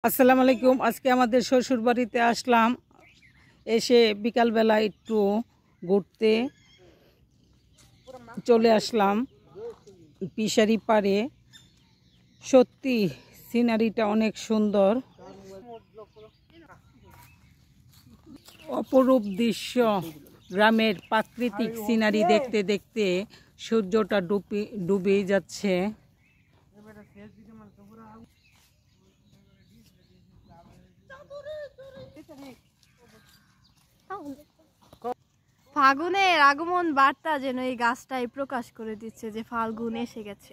আসসালামু আলাইকুম। আজকে আমাদের শ্বশুর বাড়িতে আসলাম, এসে বিকালবেলা একটু ঘুরতে চলে আসলাম পিশারি পাড়ে। সত্যি সিনারিটা অনেক সুন্দর, অপরূপ দৃশ্য। গ্রামের প্রাকৃতিক সিনারি দেখতে দেখতে সূর্যটা ডুবে যাচ্ছে। ফাগুনের আগমন বার্তা যেন এই গাছটাই প্রকাশ করে দিচ্ছে যে ফাল্গুন এসে গেছে।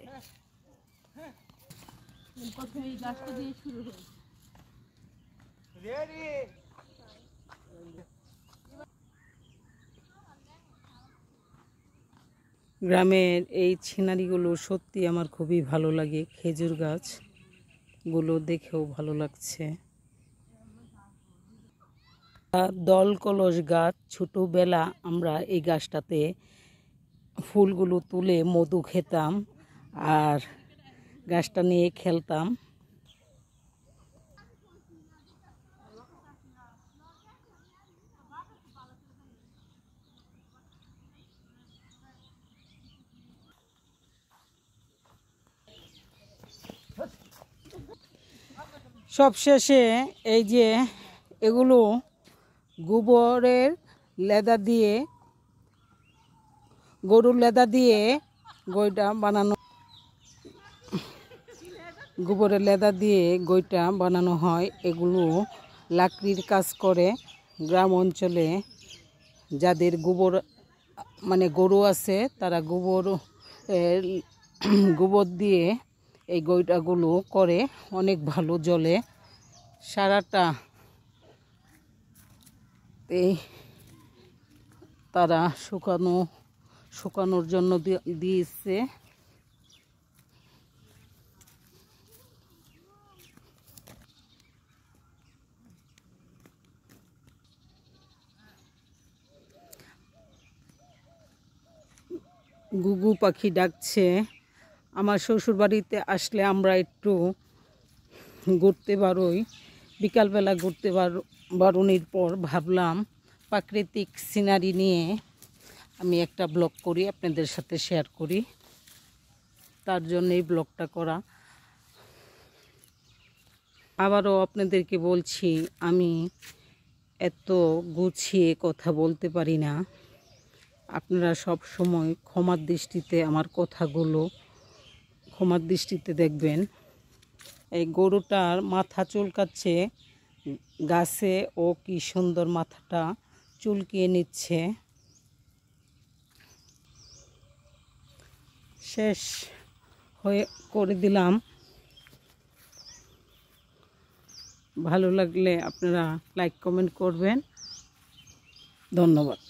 গ্রামের এই সিনারিগুলো সত্যি আমার খুবই ভালো লাগে। খেজুর গাছগুলো দেখেও ভালো লাগছে। দল কলস গাছ, ছোটোবেলা আমরা এই গাছটাতে ফুলগুলো তুলে মধু খেতাম আর গাছটা নিয়ে খেলতাম। সবশেষে এই যে এগুলো গোবরের লেদা দিয়ে, গরুর লেদা দিয়ে গইটা বানানো, গোবরের লেদা দিয়ে গইটা বানানো হয়। এগুলো লাকড়ির কাজ করে। গ্রাম অঞ্চলে যাদের গোবর গরু আছে তারা গোবর দিয়ে এই গইটাগুলো করে। অনেক ভালো জ্বলে সারাটা। এই তারা শুকানোর জন্য দিয়েছে। গুগু পাখি ডাকছে। আমার শ্বশুর বাড়িতে আসলে আমরা একটু ঘুরতে বারোই। বিকালবেলা ঘুরতে বারোনির পর ভাবলাম প্রাকৃতিক সিনারি নিয়ে আমি একটা ব্লগ করি, আপনাদের সাথে শেয়ার করি। তার জন্য এই ব্লগটা করা। আবারও আপনাদেরকে বলছি, আমি এত গুছিয়ে কথা বলতে পারি না। আপনারা সব সময় ক্ষমার দৃষ্টিতে আমার কথাগুলো ক্ষমার দৃষ্টিতে দেখবেন। এই গরুটার মাথা চুলকাচ্ছে গাছে, ও কি সুন্দর মাথাটা চুলকিয়ে নিচ্ছে। শেষ হয়ে করে দিলাম। ভালো লাগলে আপনারা লাইক কমেন্ট করবেন। ধন্যবাদ।